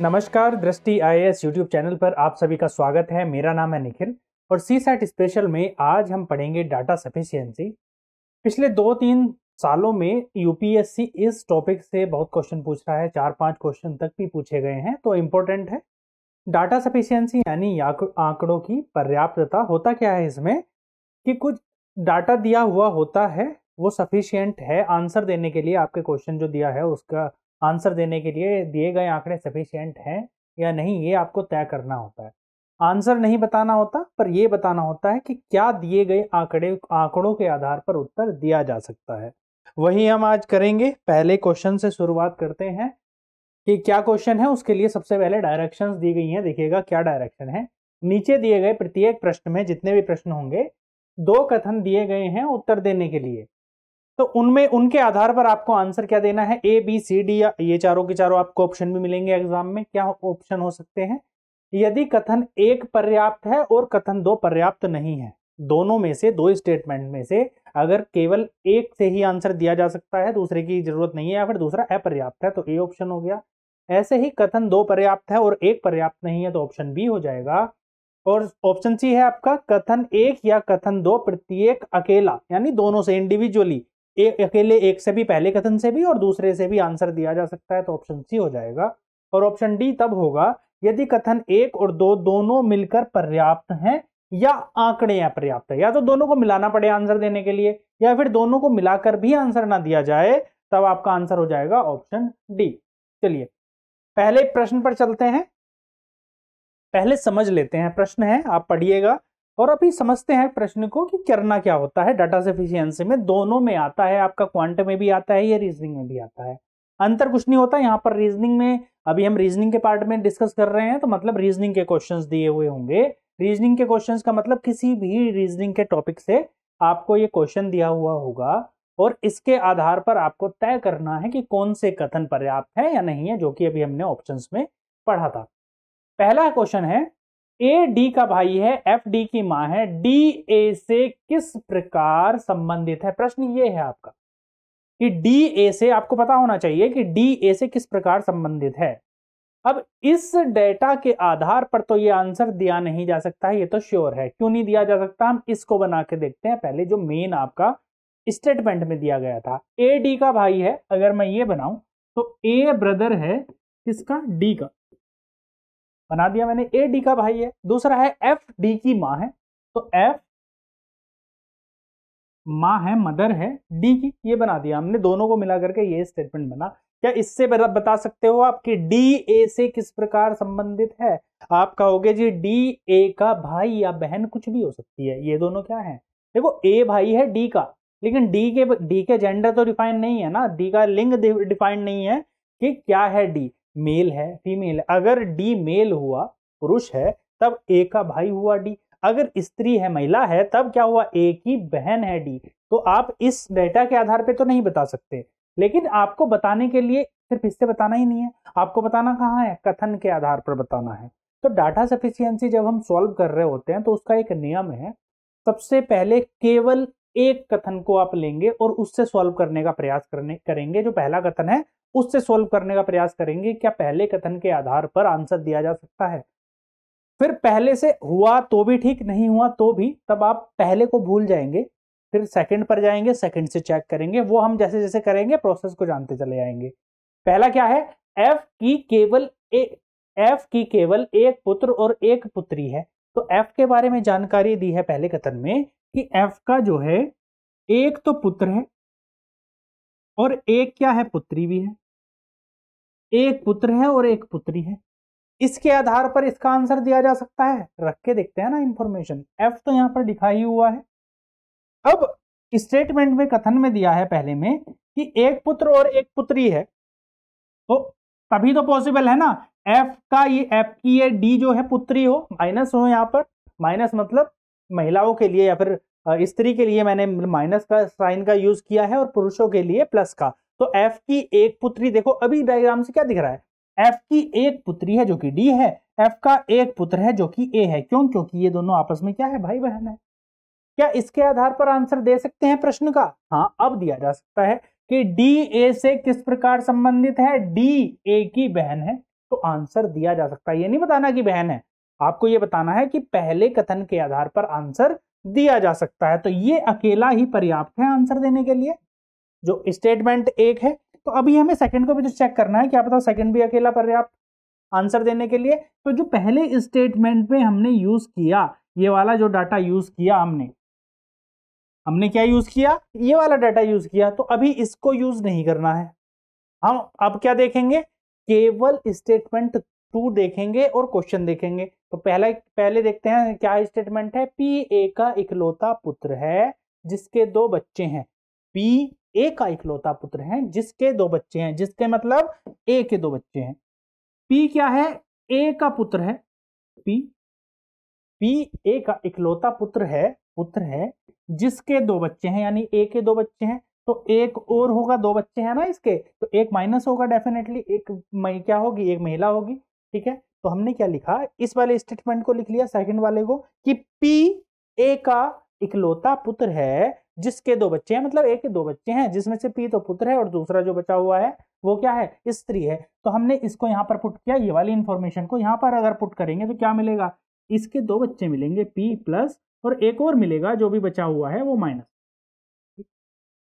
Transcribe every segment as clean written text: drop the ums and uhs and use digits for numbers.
नमस्कार, दृष्टि IAS YouTube channel पर आप सभी का स्वागत है। मेरा नाम है निखिल और सीसैट स्पेशल में आज हम पढ़ेंगे डाटा सफिशिएंसी। पिछले 2-3 सालों में यूपीएससी इस टॉपिक से बहुत क्वेश्चन पूछ रहा है, 4-5 क्वेश्चन तक भी पूछे गए हैं, तो इम्पोर्टेंट है। डाटा सफिशिएंसी यानी आंकड़ों की पर्याप्तता। होता क्या है इसमें कि कुछ डाटा दिया हुआ होता है, वो सफिशिएंट है आंसर देने के लिए। आपके क्वेश्चन जो दिया है उसका आंसर देने के लिए दिए गए आंकड़े सफिशिएंट हैं या नहीं, ये आपको तय करना होता है। आंसर नहीं बताना होता, पर यह बताना होता है कि क्या दिए गए आंकड़ों के आधार पर उत्तर दिया जा सकता है। वही हम आज करेंगे। पहले क्वेश्चन से शुरुआत करते हैं कि क्या क्वेश्चन है। उसके लिए सबसे पहले डायरेक्शंस दी गई हैं, देखिएगा क्या डायरेक्शन है। नीचे दिए गए प्रत्येक प्रश्न में जितने भी प्रश्न होंगे 2 कथन दिए गए हैं उत्तर देने के लिए, तो उनमें उनके आधार पर आपको आंसर क्या देना है, ए बी सी डी, या ये चारों के चारों आपको ऑप्शन भी मिलेंगे एग्जाम में। क्या ऑप्शन हो सकते हैं? यदि कथन 1 पर्याप्त है और कथन 2 पर्याप्त नहीं है, दोनों में से, 2 स्टेटमेंट में से अगर केवल एक से ही आंसर दिया जा सकता है, दूसरे की जरूरत नहीं है, या फिर दूसरा अपर्याप्त है, तो ए ऑप्शन हो गया। ऐसे ही कथन 2 पर्याप्त है और 1 पर्याप्त नहीं है, तो ऑप्शन बी हो जाएगा। और ऑप्शन सी है आपका कथन 1 या कथन 2 प्रत्येक अकेला, यानी दोनों से इंडिविजुअली, अकेले एक से भी, पहले कथन से भी और दूसरे से भी आंसर दिया जा सकता है, तो ऑप्शन सी हो जाएगा। और ऑप्शन डी तब होगा यदि कथन 1 और 2 दोनों मिलकर पर्याप्त हैं या आंकड़े अपर्याप्त है। या तो दोनों को मिलाना पड़े आंसर देने के लिए, या फिर दोनों को मिलाकर भी आंसर ना दिया जाए, तब आपका आंसर हो जाएगा ऑप्शन डी। चलिए पहले प्रश्न पर चलते हैं। पहले समझ लेते हैं, प्रश्न है, आप पढ़िएगा और अभी समझते हैं प्रश्न को कि करना क्या होता है। डाटा सफिशिएंसी में दोनों में आता है, आपका क्वांट में भी आता है, ये रीजनिंग में भी आता है। अंतर कुछ नहीं होता यहाँ पर। रीजनिंग में अभी हम रीजनिंग के पार्ट में डिस्कस कर रहे हैं, तो मतलब रीजनिंग के क्वेश्चंस दिए हुए होंगे। रीजनिंग के क्वेश्चंस का मतलब किसी भी रीजनिंग के टॉपिक से आपको ये क्वेश्चन दिया हुआ होगा और इसके आधार पर आपको तय करना है कि कौन से कथन पर्याप्त है या नहीं है, जो कि अभी हमने ऑप्शंस में पढ़ा था। पहला क्वेश्चन है, ए डी का भाई है, एफ डी की मां है, डी ए से किस प्रकार संबंधित है। प्रश्न ये है आपका कि डी ए से, आपको पता होना चाहिए कि डी ए से किस प्रकार संबंधित है। अब इस डेटा के आधार पर तो ये आंसर दिया नहीं जा सकता है, ये तो श्योर है। क्यों नहीं दिया जा सकता, हम इसको बना के देखते हैं। पहले जो मेन आपका स्टेटमेंट में दिया गया था, ए डी का भाई है, अगर मैं ये बनाऊं तो ए ब्रदर है किसका, डी का, बना दिया मैंने। ए डी का भाई है। दूसरा है एफ डी की मां है, तो एफ मां है, मदर है डी की, ये बना दिया हमने। दोनों को मिला करके ये स्टेटमेंट बना। क्या इससे बता सकते हो आप कि डी ए से किस प्रकार संबंधित है? आप कहोगे जी डी ए का भाई या बहन कुछ भी हो सकती है, ये दोनों क्या है, देखो ए भाई है डी का, लेकिन डी के जेंडर तो डिफाइन नहीं है ना, डी का लिंग डिफाइन नहीं है कि क्या है डी, मेल है फीमेल है। अगर डी मेल हुआ, पुरुष है, तब ए का भाई हुआ डी। अगर स्त्री है, महिला है, तब क्या हुआ, ए की बहन है डी। तो आप इस डेटा के आधार पे तो नहीं बता सकते, लेकिन आपको बताने के लिए सिर्फ इससे बताना ही नहीं है, आपको बताना कहाँ है, कथन के आधार पर बताना है। तो डाटा सफिशिएंसी जब हम सॉल्व कर रहे होते हैं तो उसका एक नियम है, सबसे पहले केवल एक कथन को आप लेंगे और उससे सॉल्व करने का प्रयास करेंगे। जो पहला कथन है उससे सॉल्व करने का प्रयास करेंगे, क्या पहले कथन के आधार पर आंसर दिया जा सकता है। फिर पहले से हुआ तो भी ठीक, नहीं हुआ तो भी, तब आप पहले को भूल जाएंगे, फिर सेकंड पर जाएंगे, सेकंड से चेक करेंगे। वो हम जैसे जैसे करेंगे प्रोसेस को जानते चले जाएंगे। पहला क्या है, एफ की केवल एक पुत्र और एक पुत्री है। तो एफ के बारे में जानकारी दी है पहले कथन में कि एफ का जो है एक तो पुत्र है और एक क्या है, पुत्री भी है। एक पुत्र है और एक पुत्री है, इसके आधार पर इसका आंसर दिया जा सकता है। रख के देखते हैं ना इंफॉर्मेशन। एफ तो यहां पर लिखा ही हुआ है। अब स्टेटमेंट में, कथन में दिया है पहले में कि एक पुत्र और एक पुत्री है, तो तभी तो पॉसिबल है ना एफ की ये डी जो है पुत्री हो, माइनस हो। यहां पर माइनस मतलब महिलाओं के लिए या फिर स्त्री के लिए मैंने माइनस का साइन का यूज किया है और पुरुषों के लिए प्लस का। तो एफ की एक पुत्री, देखो अभी डायग्राम से क्या दिख रहा है, एफ की एक पुत्री है जो कि डी है, एफ का एक पुत्र है जो कि ए है। क्यों? क्योंकि ये दोनों आपस में क्या है, भाई बहन है। क्या इसके आधार पर आंसर दे सकते हैं प्रश्न का? हाँ, अब दिया जा सकता है कि डी ए से किस प्रकार संबंधित है, डी ए की बहन है। तो आंसर दिया जा सकता है। ये नहीं बताना कि बहन है, आपको ये बताना है कि पहले कथन के आधार पर आंसर दिया जा सकता है। तो ये अकेला ही पर्याप्त है आंसर देने के लिए, जो स्टेटमेंट एक है। तो अभी हमें सेकंड को भी तो चेक करना है, क्या पता सेकंड भी अकेला पर्याप्त आंसर देने के लिए। तो जो पहले स्टेटमेंट में हमने यूज किया, ये वाला जो डाटा यूज किया हमने क्या यूज किया, ये वाला डाटा यूज किया, तो अभी इसको यूज नहीं करना है। हम अब क्या देखेंगे, केवल स्टेटमेंट 2 देखेंगे और क्वेश्चन देखेंगे। तो पहले देखते हैं क्या स्टेटमेंट है। पी ए का इकलौता पुत्र है जिसके 2 बच्चे हैं। पी ए का इकलौता पुत्र है जिसके 2 बच्चे हैं, जिसके मतलब ए के 2 बच्चे हैं। पी क्या है, ए का पुत्र है। पी ए का इकलौता पुत्र है जिसके 2 बच्चे हैं, यानी ए के 2 बच्चे हैं। तो एक और होगा, 2 बच्चे हैं ना इसके, तो एक माइनस होगा डेफिनेटली, एक क्या होगी, एक महिला होगी। ठीक है, तो हमने क्या लिखा, इस वाले स्टेटमेंट को लिख लिया सेकंड वाले को, कि पी ए का इकलौता पुत्र है जिसके 2 बच्चे हैं, मतलब ए के 2 बच्चे हैं, जिसमें से पी तो पुत्र है और दूसरा जो बचा हुआ है वो क्या है, स्त्री है। तो हमने इसको यहां पर पुट किया, ये वाली इंफॉर्मेशन को यहां पर अगर पुट करेंगे तो क्या मिलेगा, इसके 2 बच्चे मिलेंगे पी प्लस, और एक और मिलेगा जो भी बचा हुआ है वो माइनस।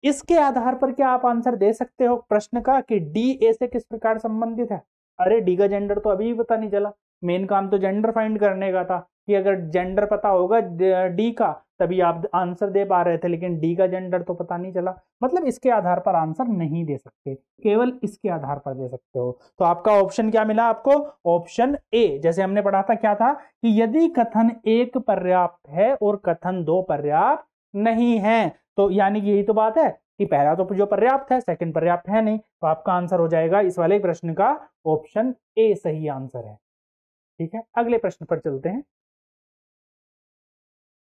इसके आधार पर क्या आप आंसर दे सकते हो प्रश्न का कि डी ए से किस प्रकार संबंधित है। अरे डी का जेंडर तो अभी भी पता नहीं चला, मेन काम तो जेंडर फाइंड करने का था, कि अगर जेंडर पता होगा डी का तभी आप आंसर दे पा रहे थे, लेकिन डी का जेंडर तो पता नहीं चला, मतलब इसके आधार पर आंसर नहीं दे सकते, केवल इसके आधार पर दे सकते हो। तो आपका ऑप्शन क्या मिला आपको, ऑप्शन ए। जैसे हमने पढ़ा था क्या था, कि यदि कथन 1 पर्याप्त है और कथन 2 पर्याप्त नहीं है, तो यानी कि यही तो बात है कि पहला तो जो पर्याप्त है, सेकंड पर्याप्त है नहीं, तो आपका आंसर हो जाएगा इस वाले प्रश्न का ऑप्शन ए सही आंसर है। ठीक है, अगले प्रश्न पर चलते हैं,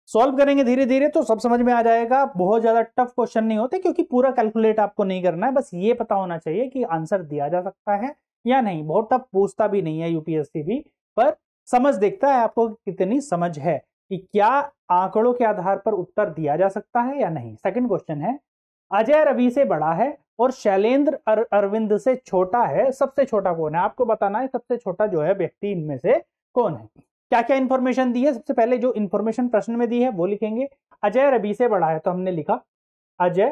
सॉल्व करेंगे धीरे धीरे तो सब समझ में आ जाएगा। बहुत ज्यादा टफ क्वेश्चन नहीं होते, क्योंकि पूरा कैलकुलेट आपको नहीं करना है, बस ये पता होना चाहिए कि आंसर दिया जा सकता है या नहीं। बहुत टफ पूछता भी नहीं है यूपीएससी भी, पर समझ देखता है आपको कितनी समझ है कि क्या आंकड़ों के आधार पर उत्तर दिया जा सकता है या नहीं। सेकंड क्वेश्चन है, अजय रवि से बड़ा है और शैलेंद्र अरविंद से छोटा है, सबसे छोटा कौन है। आपको बताना है सबसे छोटा जो है व्यक्ति इनमें से कौन है। क्या क्या इंफॉर्मेशन दी है, सबसे पहले जो इंफॉर्मेशन प्रश्न में दी है वो लिखेंगे। अजय रवि से बड़ा है, तो हमने लिखा अजय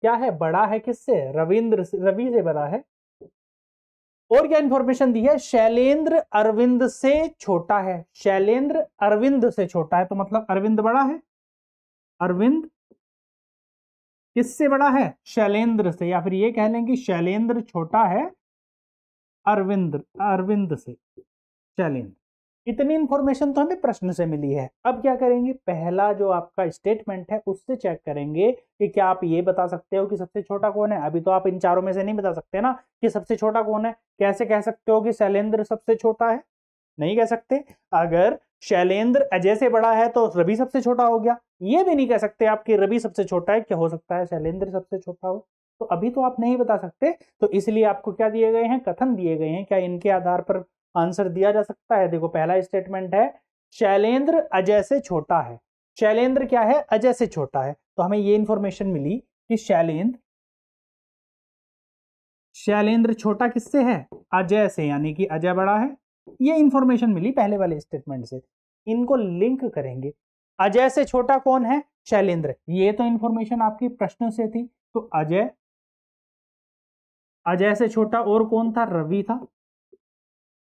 क्या है, बड़ा है किससे, रवि से बड़ा है। और क्या इंफॉर्मेशन दी है, शैलेंद्र अरविंद से छोटा है, शैलेंद्र अरविंद से छोटा है, तो मतलब अरविंद बड़ा है। अरविंद किससे बड़ा है, शैलेंद्र से, या फिर ये कह लें कि शैलेंद्र छोटा है अरविंद से, शैलेंद्र। इतनी इंफॉर्मेशन तो हमें प्रश्न से मिली है। अब क्या करेंगे, पहला जो आपका स्टेटमेंट है उससे चेक करेंगे कि क्या आप ये बता सकते हो कि सबसे छोटा कौन है। अभी तो आप इन चारों में से नहीं बता सकते ना कि सबसे छोटा कौन है। कैसे कह सकते हो कि शैलेंद्र सबसे छोटा है, नहीं कह सकते। अगर शैलेंद्र अजय से बड़ा है तो रवि सबसे छोटा हो गया। ये भी नहीं कह सकते आप कि रवि सबसे छोटा है, क्या हो सकता है शैलेंद्र सबसे छोटा हो। तो अभी तो आप नहीं बता सकते, तो इसलिए आपको क्या दिए गए हैं, कथन दिए गए हैं। क्या इनके आधार पर आंसर दिया जा सकता है। देखो पहला स्टेटमेंट है शैलेंद्र अजय से छोटा है। शैलेंद्र क्या है, अजय से छोटा है। तो हमें ये इंफॉर्मेशन मिली कि शैलेंद्र छोटा किससे है, अजय से, यानी कि अजय बड़ा है। ये इंफॉर्मेशन मिली पहले वाले स्टेटमेंट से। इनको लिंक करेंगे, अजय से छोटा कौन है, शैलेंद्र। ये तो इंफॉर्मेशन आपकी प्रश्न से थी, तो अजय से छोटा और कौन था, रवि था।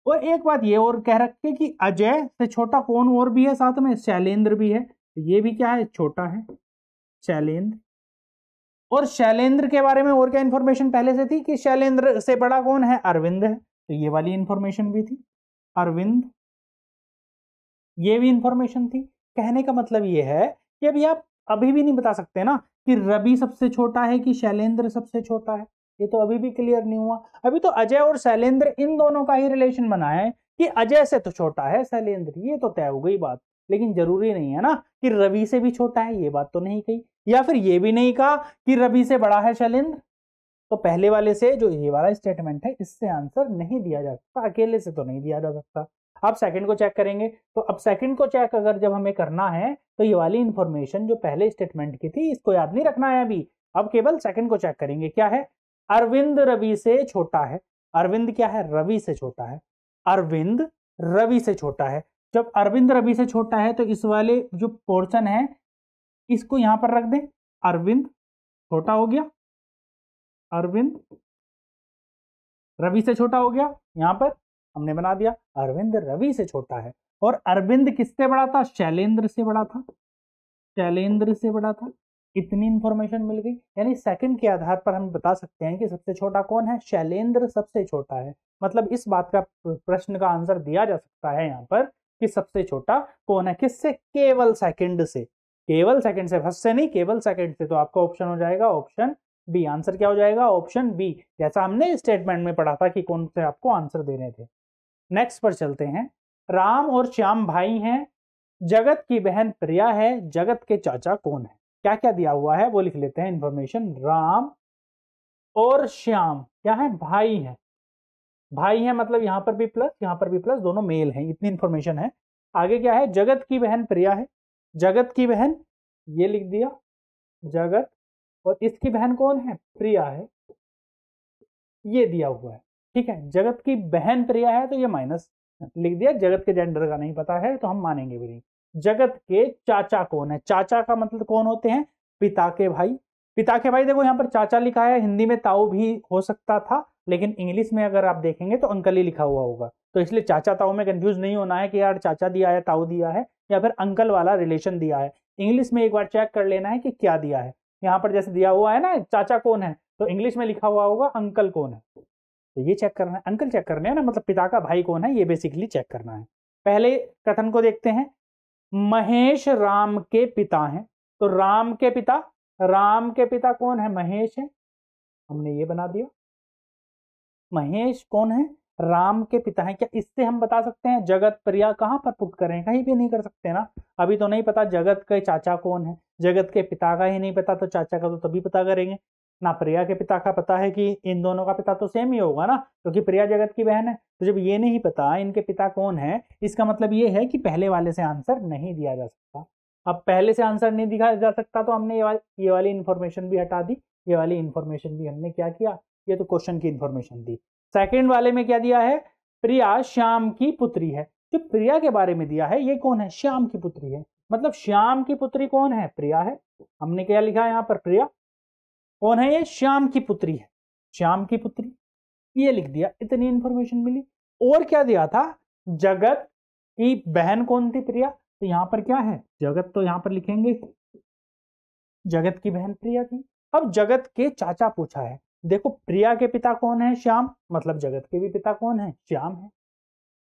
और एक बात ये और कह रखे कि अजय से छोटा कौन और भी है साथ में, शैलेंद्र भी है। तो ये भी क्या है, छोटा है शैलेंद्र। और शैलेंद्र के बारे में और क्या इंफॉर्मेशन पहले से थी कि शैलेंद्र से बड़ा कौन है, अरविंद है। तो ये वाली इंफॉर्मेशन भी थी, अरविंद। ये भी इंफॉर्मेशन थी। कहने का मतलब ये है कि अभी आप अभी भी नहीं बता सकते ना कि रवि सबसे छोटा है कि शैलेंद्र सबसे छोटा है। ये तो अभी भी क्लियर नहीं हुआ। अभी तो अजय और शैलेंद्र इन दोनों का ही रिलेशन बना है कि अजय से तो छोटा है शैलेंद्र, ये तो तय हो गई बात। लेकिन जरूरी नहीं है ना कि रवि से भी छोटा है, ये बात तो नहीं कही। या फिर ये भी नहीं कहा कि रवि से बड़ा है शैलेंद्र। तो पहले वाले से जो ये वाला स्टेटमेंट है इससे आंसर नहीं दिया जा सकता, अकेले से तो नहीं दिया जा सकता। अब सेकंड को चेक करेंगे। तो अब सेकंड को चेक अगर जब हमें करना है तो ये वाली इंफॉर्मेशन जो पहले स्टेटमेंट की थी इसको याद नहीं रखना है अभी। अब केवल सेकंड को चेक करेंगे। क्या है, अरविंद रवि से छोटा है। अरविंद क्या है, रवि से छोटा है। अरविंद रवि से छोटा है। जब अरविंद रवि से छोटा है तो इस वाले जो पोर्शन है इसको यहां पर रख दें, अरविंद छोटा हो गया, अरविंद रवि से छोटा हो गया, यहां पर हमने बना दिया अरविंद रवि से छोटा है। और अरविंद किससे बड़ा था, शैलेंद्र से बड़ा था, शैलेंद्र से बड़ा था। इतनी इंफॉर्मेशन मिल गई, यानी सेकंड के आधार पर हम बता सकते हैं कि सबसे छोटा कौन है, शैलेंद्र सबसे छोटा है। मतलब इस बात का प्रश्न का आंसर दिया जा सकता है यहाँ पर कि सबसे छोटा कौन है, किससे, केवल सेकंड से, केवल सेकंड से, फर्स्ट से नहीं, केवल सेकंड से। तो आपका ऑप्शन हो जाएगा ऑप्शन बी। आंसर क्या हो जाएगा, ऑप्शन बी, जैसा हमने स्टेटमेंट में पढ़ा था कि कौन से आपको आंसर देने थे। नेक्स्ट पर चलते हैं। राम और श्याम भाई हैं, जगत की बहन प्रिया है, जगत के चाचा कौन है। क्या क्या दिया हुआ है वो लिख लेते हैं इंफॉर्मेशन। राम और श्याम क्या है, भाई है, भाई है मतलब यहां पर भी प्लस यहां पर भी प्लस, दोनों मेल हैं, इतनी इंफॉर्मेशन है। आगे क्या है, जगत की बहन प्रिया है, जगत की बहन ये लिख दिया जगत, और इसकी बहन कौन है, प्रिया है, ये दिया हुआ है। ठीक है, जगत की बहन प्रिया है तो ये माइनस लिख दिया, जगत के जेंडर का नहीं पता है तो हम मानेंगे भी नहीं। जगत के चाचा कौन है, चाचा का मतलब कौन होते हैं, पिता के भाई। पिता के भाई देखो यहाँ पर चाचा लिखा है, हिंदी में ताऊ भी हो सकता था, लेकिन इंग्लिश में अगर आप देखेंगे तो अंकल ही लिखा हुआ होगा, तो इसलिए चाचा ताऊ में कंफ्यूज नहीं होना है कि यार चाचा दिया है, ताऊ दिया है, या फिर अंकल वाला रिलेशन दिया है। इंग्लिश में एक बार चेक कर लेना है कि क्या दिया है। यहाँ पर जैसे दिया हुआ है ना चाचा कौन है, तो इंग्लिश में लिखा हुआ होगा अंकल कौन है, तो ये चेक करना है, अंकल चेक करने हैं ना, मतलब पिता का भाई कौन है ये बेसिकली चेक करना है। पहले कथन को देखते हैं। महेश राम के पिता हैं, तो राम के पिता कौन है, महेश है, हमने ये बना दिया। महेश कौन है, राम के पिता हैं। क्या इससे हम बता सकते हैं जगत प्रिया कहां पर पुट करें, कहीं भी नहीं कर सकते ना। अभी तो नहीं पता जगत के चाचा कौन है, जगत के पिता का ही नहीं पता, तो चाचा का तो तभी पता करेंगे ना। प्रिया के पिता का पता है कि इन दोनों का पिता तो सेम ही होगा ना, क्योंकि प्रिया जगत की बहन है। तो जब ये नहीं पता इनके पिता कौन है, इसका मतलब ये है कि पहले वाले से आंसर नहीं दिया जा सकता। अब पहले से आंसर नहीं दिया जा सकता तो हमने ये वाली इंफॉर्मेशन भी हटा दी, ये वाली इंफॉर्मेशन भी हमने क्या किया, ये तो क्वेश्चन की इंफॉर्मेशन दी। सेकंड वाले में क्या दिया है, प्रिया श्याम की पुत्री है। जो प्रिया के बारे में दिया है ये कौन है, श्याम की पुत्री है, मतलब श्याम की पुत्री कौन है, प्रिया है। हमने क्या लिखा है यहाँ पर, प्रिया कौन है, ये श्याम की पुत्री है, श्याम की पुत्री, ये लिख दिया। इतनी इंफॉर्मेशन मिली। और क्या दिया था, जगत की बहन कौन थी, प्रिया, तो यहां पर क्या है, जगत तो यहां पर लिखेंगे, जगत की बहन प्रिया थी। अब जगत के चाचा पूछा है, देखो प्रिया के पिता कौन है, श्याम, मतलब जगत के भी पिता कौन है, श्याम है।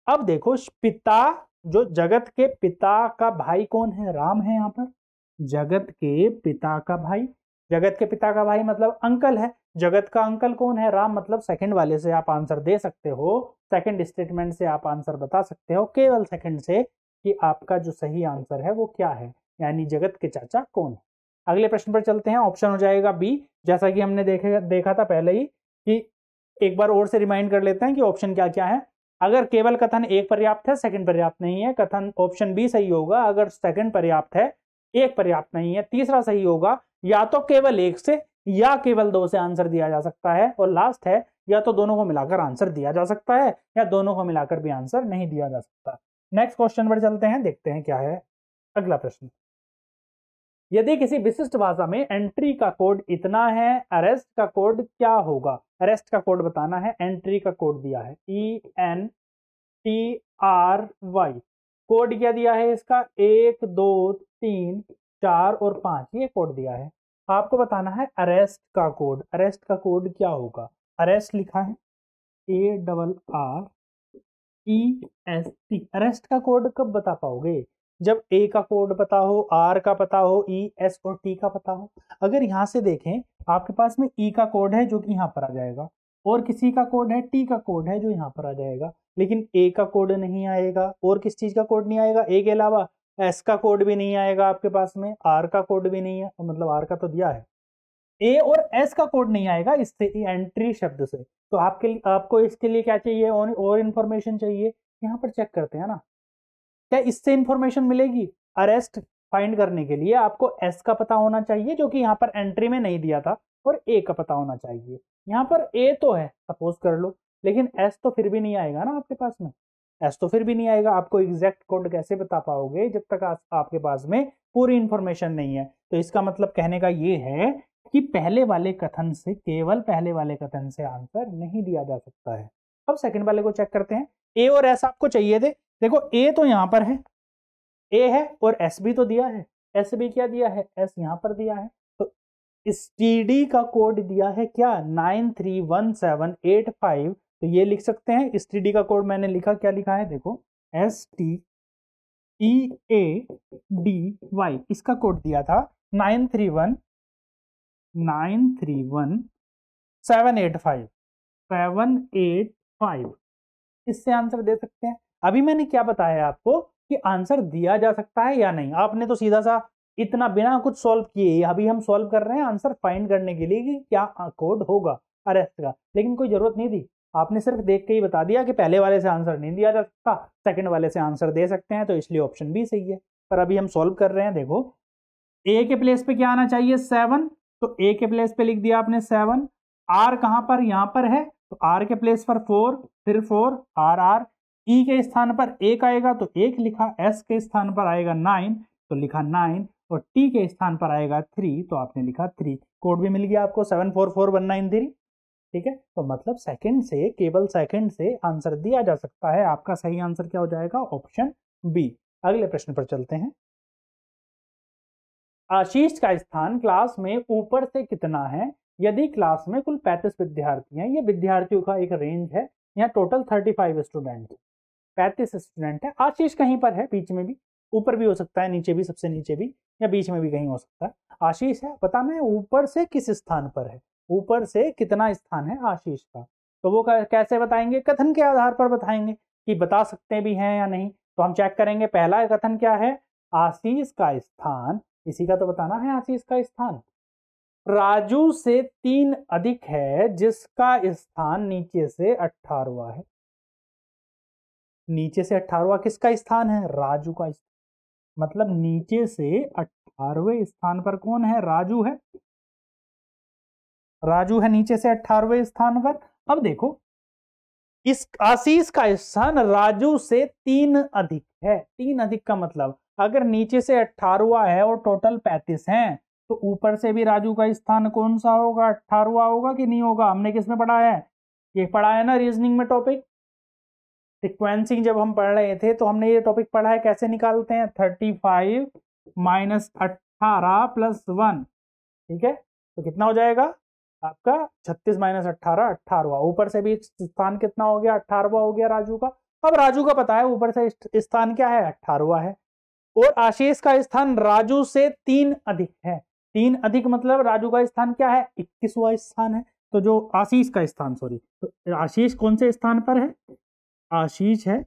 अब देखो पिता, जो जगत के पिता का भाई कौन है, राम है। यहाँ पर जगत के पिता का भाई, जगत के पिता का भाई मतलब अंकल है, जगत का अंकल कौन है, राम। मतलब सेकंड वाले से आप आंसर दे सकते हो, सेकंड स्टेटमेंट से आप आंसर बता सकते हो, केवल सेकंड से, कि आपका जो सही आंसर है वो क्या है, यानी जगत के चाचा कौन है। अगले प्रश्न पर चलते हैं। ऑप्शन हो जाएगा बी, जैसा कि हमने देखा था पहले ही, कि एक बार और से रिमाइंड कर लेते हैं कि ऑप्शन क्या क्या है। अगर केवल कथन एक पर्याप्त है, सेकंड पर्याप्त नहीं है, कथन ऑप्शन बी सही होगा। अगर सेकंड पर्याप्त है, एक पर्याप्त नहीं है, तीसरा सही होगा। या तो केवल एक से या केवल दो से आंसर दिया जा सकता है, और लास्ट है या तो दोनों को मिलाकर आंसर दिया जा सकता है या दोनों को मिलाकर भी आंसर नहीं दिया जा सकता। नेक्स्ट क्वेश्चन पर चलते हैं, देखते हैं क्या है अगला प्रश्न। यदि किसी विशिष्ट भाषा में एंट्री का कोड इतना है, अरेस्ट का कोड क्या होगा। अरेस्ट का कोड बताना है, एंट्री का कोड दिया है ENTRY। कोड क्या दिया है इसका, 1 2 3 4 और 5, ये कोड दिया है। आपको बताना है अरेस्ट का कोड। अरेस्ट का कोड क्या होगा, अरेस्ट लिखा है ARREST। अरेस्ट का कोड कब बता पाओगे, जब ए का कोड पता हो, आर का पता हो, ई एस और टी का पता हो। अगर यहां से देखें, आपके पास में ई का कोड है जो कि यहाँ पर आ जाएगा, और किसी का कोड है, टी का कोड है जो यहाँ पर आ जाएगा, लेकिन ए का कोड नहीं आएगा, और किस चीज का कोड नहीं आएगा, ए के अलावा एस का कोड भी नहीं आएगा आपके पास में, आर का कोड भी नहीं है, मतलब आर का तो दिया है, ए और एस का कोड नहीं आएगा इससे, एंट्री शब्द से। तो आपको इसके लिए क्या चाहिए, और इंफॉर्मेशन चाहिए। यहाँ पर चेक करते हैं ना, क्या इससे इंफॉर्मेशन मिलेगी। अरेस्ट फाइंड करने के लिए आपको एस का पता होना चाहिए, जो कि यहाँ पर एंट्री में नहीं दिया था, और ए का पता होना चाहिए। यहाँ पर ए तो है, सपोज कर लो, लेकिन एस तो फिर भी नहीं आएगा ना आपके पास में, एस तो फिर भी नहीं आएगा। आपको एग्जैक्ट कोड कैसे बता पाओगे जब तक आपके पास में पूरी इंफॉर्मेशन नहीं है। तो इसका मतलब कहने का ये है कि पहले वाले कथन से, केवल पहले वाले कथन से आंसर नहीं दिया जा सकता है। अब सेकंड वाले को चेक करते हैं। ए और एस आपको चाहिए थे, देखो ए तो यहां पर है, ए है, और एस भी तो दिया है, एस भी क्या दिया है, एस यहां पर दिया है। तो एसटीडी का कोड दिया है क्या, 931785। तो ये लिख सकते हैं, एसटीडी का कोड मैंने लिखा, क्या लिखा है देखो, STEADY, इसका कोड दिया था 931785। इससे आंसर दे सकते हैं। अभी मैंने क्या बताया आपको कि आंसर दिया जा सकता है या नहीं। आपने तो सीधा सा इतना बिना कुछ सॉल्व किए, अभी हम सॉल्व कर रहे हैं आंसर फाइंड करने के लिए कि क्या कोड होगा अरेस्ट का, लेकिन कोई जरूरत नहीं थी। आपने सिर्फ देख के ही बता दिया कि पहले वाले से आंसर नहीं दिया जा सकता, सेकंड वाले से आंसर दे सकते हैं, तो इसलिए ऑप्शन बी सही है। पर अभी हम सॉल्व कर रहे हैं। देखो ए के प्लेस पे क्या आना चाहिए, 7, तो ए के प्लेस पे लिख दिया आपने 7। आर कहां पर, यहां पर है, तो आर के प्लेस पर 4, फिर 4 आर आर। ई के स्थान पर 1 आएगा तो 1 लिखा, एस के स्थान पर आएगा 9 तो लिखा 9, और टी के स्थान पर आएगा 3 तो आपने लिखा 3। कोड भी मिल गया आपको 744193। ठीक है, तो मतलब सेकंड से, केवल सेकंड से आंसर दिया जा सकता है। आपका सही आंसर क्या हो जाएगा, ऑप्शन बी। अगले प्रश्न पर चलते हैं। आशीष का स्थान क्लास में ऊपर से कितना है यदि क्लास में कुल 35 विद्यार्थी हैं। ये विद्यार्थियों का एक रेंज है, यहाँ टोटल 35 स्टूडेंट, 35 स्टूडेंट है। आशीष कहीं पर है, बीच में भी, ऊपर भी हो सकता है, नीचे भी, सबसे नीचे भी, या बीच में भी कहीं हो सकता है। आशीष है, बताना है ऊपर से किस स्थान पर है, ऊपर से कितना स्थान है आशीष का। तो वो कैसे बताएंगे, कथन के आधार पर बताएंगे कि बता सकते भी हैं या नहीं। तो हम चेक करेंगे, पहला कथन क्या है, आशीष का स्थान, इसी का तो बताना है, आशीष का स्थान राजू से 3 अधिक है जिसका स्थान नीचे से 18वां है। नीचे से 18वां किसका स्थान है, राजू का स्थान। मतलब नीचे से 18वें स्थान पर कौन है, राजू है, राजू है नीचे से 18वें स्थान पर। अब देखो इस आशीष का स्थान राजू से 3 अधिक है। 3 अधिक का मतलब अगर नीचे से 18वां है और टोटल 35 हैं, तो ऊपर से भी राजू का स्थान कौन सा होगा, 18वां होगा कि नहीं होगा। हमने किस में पढ़ा है, ये पढ़ा है ना रीजनिंग में टॉपिक, सीक्वेंसिंग जब हम पढ़ रहे थे तो हमने ये टॉपिक पढ़ा है, कैसे निकालते हैं, 35 माइनस 18 प्लस 1। ठीक है, तो कितना हो जाएगा आपका 36 माइनस 18, 18वां। ऊपर से भी स्थान कितना हो गया, 18वां हो गया राजू का। अब राजू का पता है ऊपर से स्थान क्या है, 18वां है, और आशीष का स्थान राजू से 3 अधिक है। 3 अधिक मतलब राजू का स्थान क्या है, 21वां स्थान है। तो जो आशीष का स्थान, सॉरी, तो आशीष कौन से स्थान पर है, आशीष है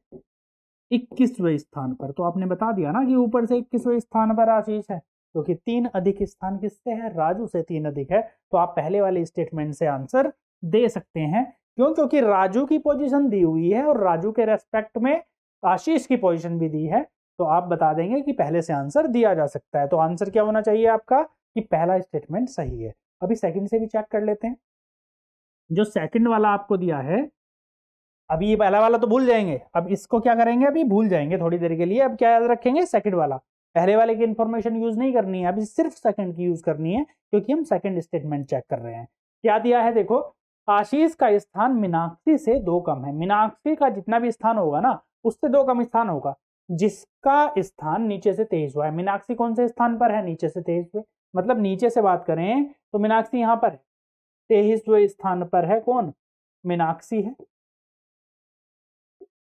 21वें स्थान पर। तो आपने बता दिया ना कि ऊपर से 21वें स्थान पर आशीष है, क्योंकि तो 3 अधिक स्थान किससे है, राजू से 3 अधिक है। तो आप पहले वाले स्टेटमेंट से आंसर दे सकते हैं। क्यों, क्योंकि राजू की पोजीशन दी हुई है और राजू के रेस्पेक्ट में आशीष की पोजीशन भी दी है, तो आप बता देंगे कि पहले से आंसर दिया जा सकता है। तो आंसर क्या होना चाहिए आपका, कि पहला स्टेटमेंट सही है। अभी सेकंड से भी चेक कर लेते हैं। जो सेकंड वाला आपको दिया है, अभी ये पहला वाला तो भूल जाएंगे, अब इसको क्या करेंगे, अभी भूल जाएंगे थोड़ी देर के लिए। अब क्या याद रखेंगे, सेकंड वाला, पहले वाले की इंफॉर्मेशन यूज नहीं करनी है, अभी सिर्फ सेकंड की यूज करनी है, क्योंकि हम सेकंड स्टेटमेंट चेक कर रहे हैं। क्या दिया है देखो, आशीष का स्थान मीनाक्षी से 2 कम है। मीनाक्षी का जितना भी स्थान होगा ना, उससे 2 कम स्थान होगा, जिसका स्थान नीचे से 23 हुआ है। मीनाक्षी कौन से स्थान पर है, नीचे से 23वें। मतलब नीचे से बात करें तो मीनाक्षी यहाँ पर 23वें स्थान पर है। कौन, मीनाक्षी है,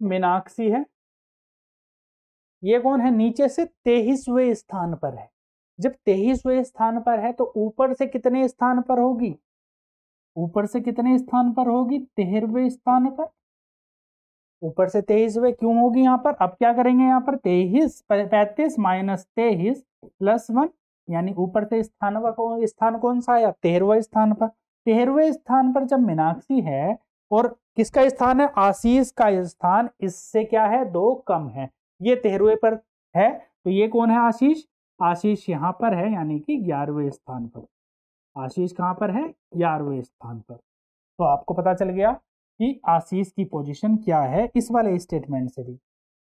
मीनाक्षी है। ये कौन है, नीचे से 23वें स्थान पर है। जब 23वें स्थान पर है तो ऊपर से कितने स्थान पर होगी, ऊपर से कितने स्थान पर होगी, 13वें स्थान पर। ऊपर से 23वें क्यों होगी यहाँ पर, अब क्या करेंगे, यहाँ पर 35 माइनस 23 प्लस 1, यानी ऊपर से स्थान कौन सा आया, 13वें स्थान पर। 13वें स्थान पर जब मीनाक्षी है और किसका स्थान है, आशीष का स्थान इससे क्या है, 2 कम है। ये 13वें पर है, तो ये कौन है, आशीष। आशीष यहाँ पर है, यानी कि 11वें स्थान पर। आशीष कहाँ पर है, 11वें स्थान पर। तो आपको पता चल गया कि आशीष की पोजीशन क्या है इस वाले स्टेटमेंट से भी।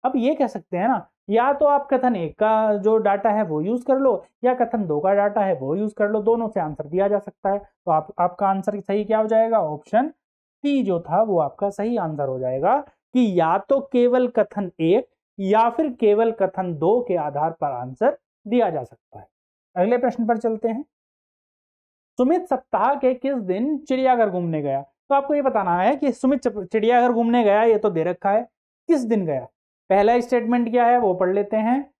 अब ये कह सकते हैं ना, या तो आप कथन 1 का जो डाटा है वो यूज कर लो या कथन 2 का डाटा है वो यूज कर लो, दोनों से आंसर दिया जा सकता है। तो आपका आंसर सही क्या हो जाएगा, ऑप्शन सी जो था वो आपका सही आंसर हो जाएगा कि या तो केवल कथन 1 या फिर केवल कथन 2 के आधार पर आंसर दिया जा सकता है। अगले प्रश्न पर चलते हैं। सुमित सप्ताह के किस दिन चिड़ियाघर घूमने गया? तो आपको ये बताना है कि सुमित चिड़ियाघर घूमने गया, ये तो दे रखा है, किस दिन गया। पहला स्टेटमेंट क्या है वो पढ़ लेते हैं।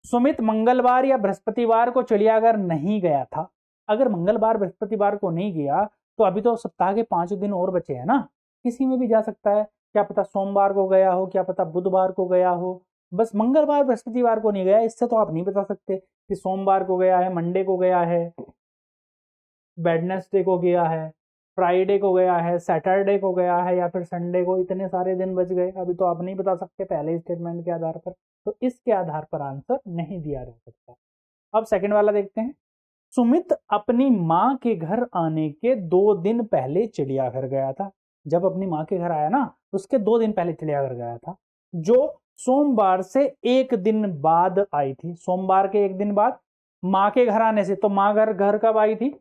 सुमित मंगलवार या बृहस्पतिवार को चिड़ियाघर नहीं गया था। अगर मंगलवार बृहस्पतिवार को नहीं गया तो अभी तो सप्ताह के 5 दिन और बचे हैं ना, किसी में भी जा सकता है। क्या पता सोमवार को गया हो, क्या पता बुधवार को गया हो, बस मंगलवार बृहस्पतिवार को नहीं गया। इससे तो आप नहीं बता सकते कि सोमवार को गया है, मंडे को गया है, वेडनेसडे को गया है, फ्राइडे को गया है, सैटरडे को गया है या फिर संडे को। इतने सारे दिन बच गए, अभी तो आप नहीं बता सकते पहले स्टेटमेंट के आधार पर, तो इसके आधार पर आंसर नहीं दिया जा सकता। अब सेकंड वाला देखते हैं। सुमित अपनी माँ के घर आने के 2 दिन पहले चिड़ियाघर गया था। जब अपनी माँ के घर आया ना, उसके 2 दिन पहले चिड़ियाघर गया था, जो सोमवार से 1 दिन बाद आई थी। सोमवार के 1 दिन बाद माँ के घर आने से, तो माँ घर कब आई थी,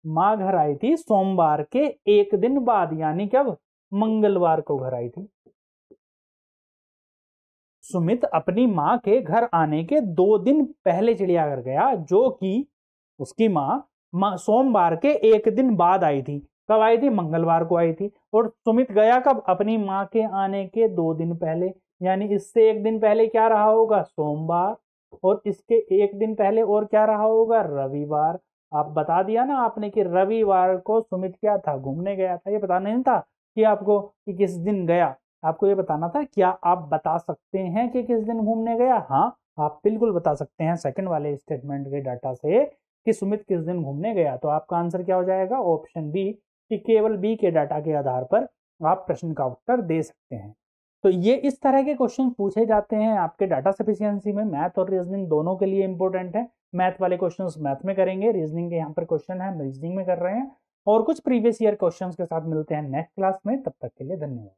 माँ घर आई थी सोमवार के 1 दिन बाद, यानी कब, मंगलवार को घर आई थी। सुमित अपनी माँ के घर आने के 2 दिन पहले चिड़ियाघर गया, जो कि उसकी माँ सोमवार के 1 दिन बाद आई थी। कब आई थी, मंगलवार को आई थी। और सुमित गया कब, अपनी माँ के आने के 2 दिन पहले, यानी इससे 1 दिन पहले क्या रहा होगा, सोमवार, और इसके 1 दिन पहले और क्या रहा होगा, रविवार। आप बता दिया ना आपने कि रविवार को सुमित क्या था, घूमने गया था। ये बताना नहीं था कि आपको कि किस दिन गया, आपको ये बताना था। क्या आप बता सकते हैं कि किस दिन घूमने गया? हाँ, आप बिल्कुल बता सकते हैं सेकंड वाले स्टेटमेंट के डाटा से कि सुमित किस दिन घूमने गया। तो आपका आंसर क्या हो जाएगा, ऑप्शन बी, कि केवल बी के डाटा के आधार पर आप प्रश्न का उत्तर दे सकते हैं। तो ये इस तरह के क्वेश्चन पूछे जाते हैं आपके डाटा सफिशिएंसी में। मैथ और रीजनिंग दोनों के लिए इंपॉर्टेंट है। मैथ वाले क्वेश्चंस मैथ में करेंगे, रीजनिंग के यहाँ पर क्वेश्चन है रीजनिंग में कर रहे हैं, और कुछ प्रीवियस ईयर क्वेश्चंस के साथ मिलते हैं नेक्स्ट क्लास में। तब तक के लिए धन्यवाद।